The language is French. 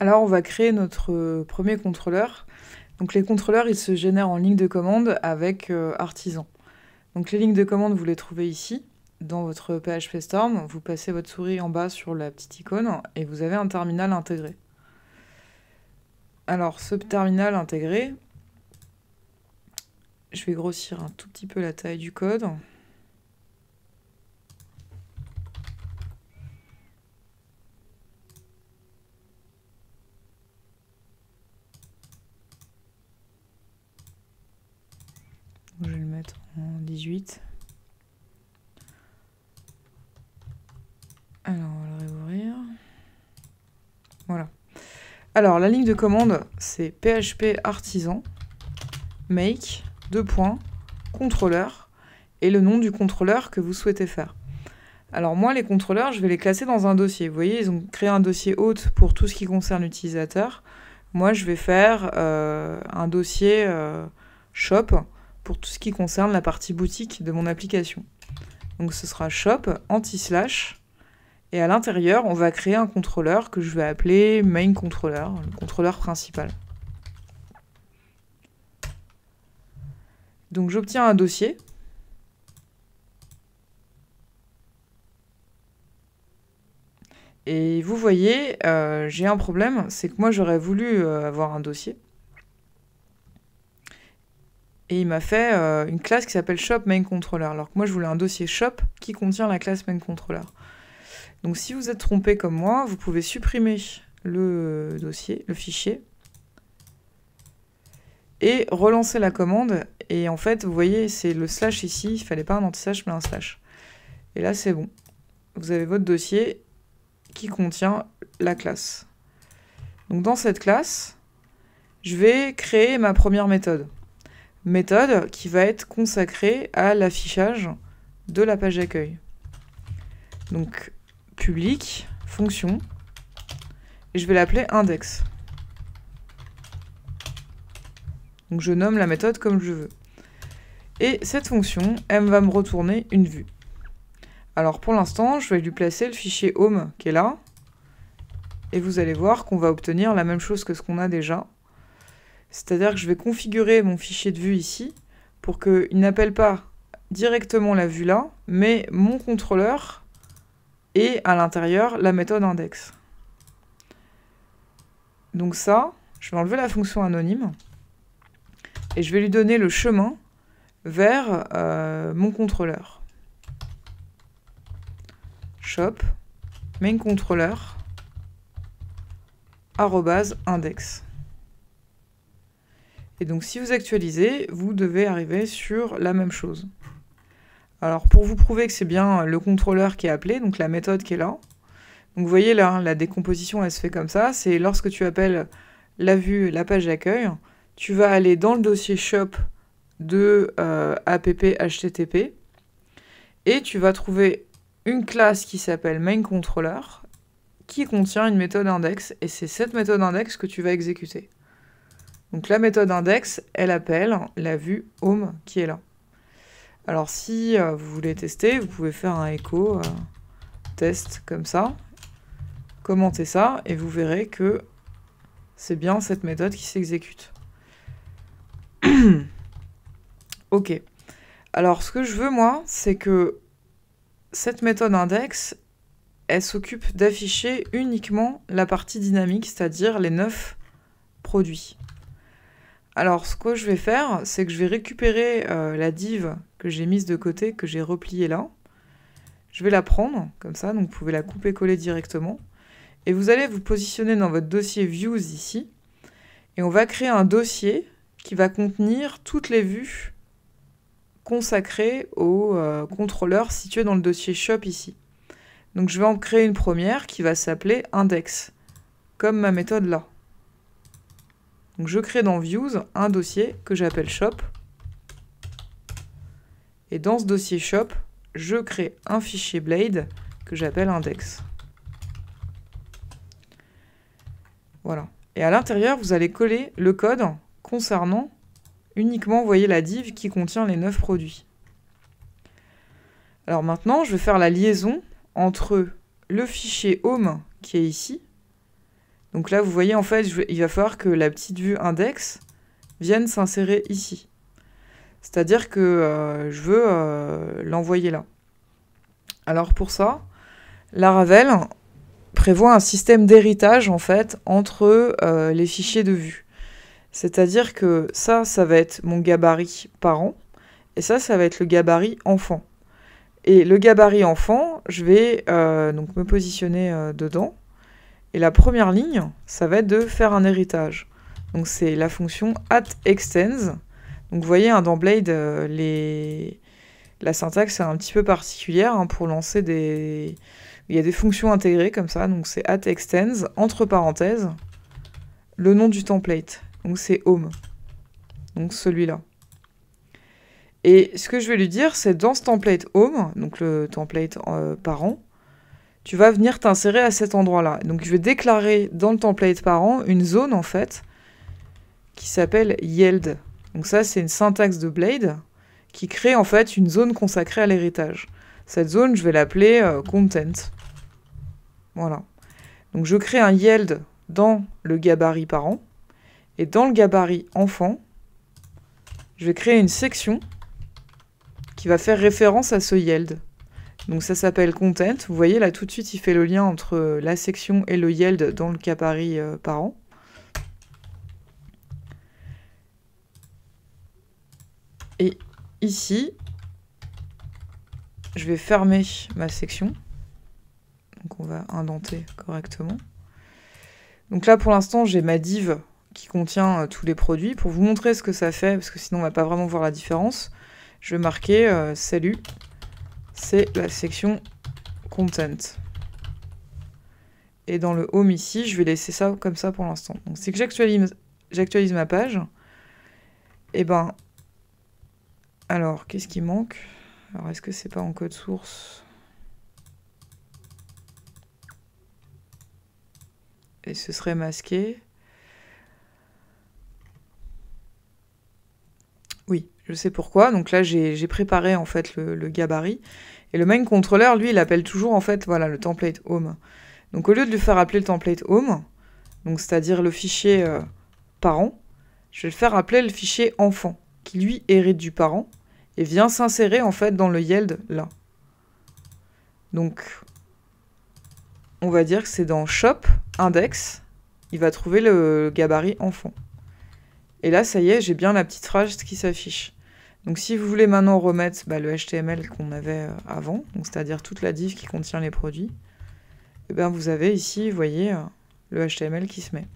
Alors on va créer notre premier contrôleur. Donc les contrôleurs, ils se génèrent en ligne de commande avec Artisan. Donc les lignes de commande, vous les trouvez ici, dans votre PHP Storm. Vous passez votre souris en bas sur la petite icône et vous avez un terminal intégré. Alors ce terminal intégré, je vais grossir un tout petit peu la taille du code. Je vais le mettre en 18. Alors, on va le réouvrir. Voilà. Alors, la ligne de commande, c'est PHP Artisan, make, contrôleur, et le nom du contrôleur que vous souhaitez faire. Alors moi, les contrôleurs, je vais les classer dans un dossier. Vous voyez, ils ont créé un dossier hôte pour tout ce qui concerne l'utilisateur. Moi, je vais faire un dossier shop pour tout ce qui concerne la partie boutique de mon application. Donc ce sera shop, anti-slash, et à l'intérieur, on va créer un contrôleur que je vais appeler main controller, le contrôleur principal. Donc j'obtiens un dossier. Et vous voyez, j'ai un problème, c'est que moi j'aurais voulu avoir un dossier. Et il m'a fait une classe qui s'appelle shop main controller, alors que moi je voulais un dossier shop qui contient la classe main controller. Donc si vous êtes trompé comme moi, vous pouvez supprimer le dossier, le fichier, et relancer la commande. Et en fait, vous voyez, c'est le slash ici, il ne fallait pas un anti-slash mais un slash. Et là c'est bon. Vous avez votre dossier qui contient la classe. Donc dans cette classe, je vais créer ma première méthode. Méthode qui va être consacrée à l'affichage de la page d'accueil. Donc public, fonction, et je vais l'appeler index. Donc je nomme la méthode comme je veux. Et cette fonction, elle va me retourner une vue. Alors pour l'instant, je vais lui placer le fichier home qui est là. Et vous allez voir qu'on va obtenir la même chose que ce qu'on a déjà. C'est-à-dire que je vais configurer mon fichier de vue ici pour qu'il n'appelle pas directement la vue là, mais mon contrôleur et à l'intérieur la méthode index. Donc ça, je vais enlever la fonction anonyme et je vais lui donner le chemin vers mon contrôleur. Shop, main controller, @index. Et donc si vous actualisez, vous devez arriver sur la même chose. Alors pour vous prouver que c'est bien le contrôleur qui est appelé, donc la méthode qui est là. Donc vous voyez là, la décomposition elle se fait comme ça. C'est lorsque tu appelles la vue, la page d'accueil, tu vas aller dans le dossier shop de app http et tu vas trouver une classe qui s'appelle main_controller qui contient une méthode index et c'est cette méthode index que tu vas exécuter. Donc la méthode index, elle appelle la vue home qui est là. Alors si vous voulez tester, vous pouvez faire un echo test comme ça, commentez ça et vous verrez que c'est bien cette méthode qui s'exécute. Ok. Alors ce que je veux moi, c'est que cette méthode index, elle s'occupe d'afficher uniquement la partie dynamique, c'est-à-dire les 9 produits. Alors ce que je vais faire, c'est que je vais récupérer la div que j'ai mise de côté, que j'ai repliée là. Je vais la prendre, comme ça, donc vous pouvez la couper-coller directement. Et vous allez vous positionner dans votre dossier Views ici. Et on va créer un dossier qui va contenir toutes les vues consacrées au contrôleur situé dans le dossier Shop ici. Donc je vais en créer une première qui va s'appeler index, comme ma méthode là. Donc je crée dans Views un dossier que j'appelle Shop. Et dans ce dossier Shop, je crée un fichier Blade que j'appelle index. Voilà. Et à l'intérieur, vous allez coller le code concernant uniquement, vous voyez, la div qui contient les 9 produits. Alors maintenant, je vais faire la liaison entre le fichier home qui est ici. Donc là, vous voyez, en fait, il va falloir que la petite vue index vienne s'insérer ici. C'est-à-dire que je veux l'envoyer là. Alors pour ça, Laravel prévoit un système d'héritage, en fait, entre les fichiers de vue. C'est-à-dire que ça va être mon gabarit parent, et ça va être le gabarit enfant. Et le gabarit enfant, je vais donc me positionner dedans. Et la première ligne, ça va être de faire un héritage. Donc c'est la fonction @extends. Donc vous voyez, dans Blade, la syntaxe est un petit peu particulière pour lancer des... Il y a des fonctions intégrées comme ça. Donc c'est @extends, entre parenthèses, le nom du template. Donc c'est home. Donc celui-là. Et ce que je vais lui dire, c'est dans ce template home, donc le template parent, tu vas venir t'insérer à cet endroit-là. Donc je vais déclarer dans le template parent une zone, en fait, qui s'appelle yield. Donc ça, c'est une syntaxe de Blade qui crée, en fait, une zone consacrée à l'héritage. Cette zone, je vais l'appeler content. Voilà. Donc je crée un yield dans le gabarit parent. Et dans le gabarit enfant, je vais créer une section qui va faire référence à ce yield. Donc ça s'appelle content. Vous voyez, là, tout de suite, il fait le lien entre la section et le yield dans le gabarit parent. Et ici, je vais fermer ma section. Donc on va indenter correctement. Donc là, pour l'instant, j'ai ma div qui contient tous les produits. Pour vous montrer ce que ça fait, parce que sinon on va pas vraiment voir la différence, je vais marquer salut, c'est la section content. Et dans le home ici, je vais laisser ça comme ça pour l'instant. Donc c'est que j'actualise ma page. Et ben, alors qu'est-ce qui manque? Alors est-ce que c'est pas en code source? Et ce serait masqué. Oui, je sais pourquoi. Donc là, j'ai préparé en fait le gabarit. Et le main controller, lui, il appelle toujours en fait, voilà, le template home. Donc au lieu de lui faire appeler le template home, donc c'est-à-dire le fichier parent, je vais le faire appeler le fichier enfant, qui lui hérite du parent et vient s'insérer en fait dans le yield là. Donc on va dire que c'est dans shop index, il va trouver le gabarit enfant. Et là, ça y est, j'ai bien la petite phrase qui s'affiche. Donc si vous voulez maintenant remettre le HTML qu'on avait avant, c'est-à-dire toute la div qui contient les produits, et bien vous avez ici, vous voyez, le HTML qui se met.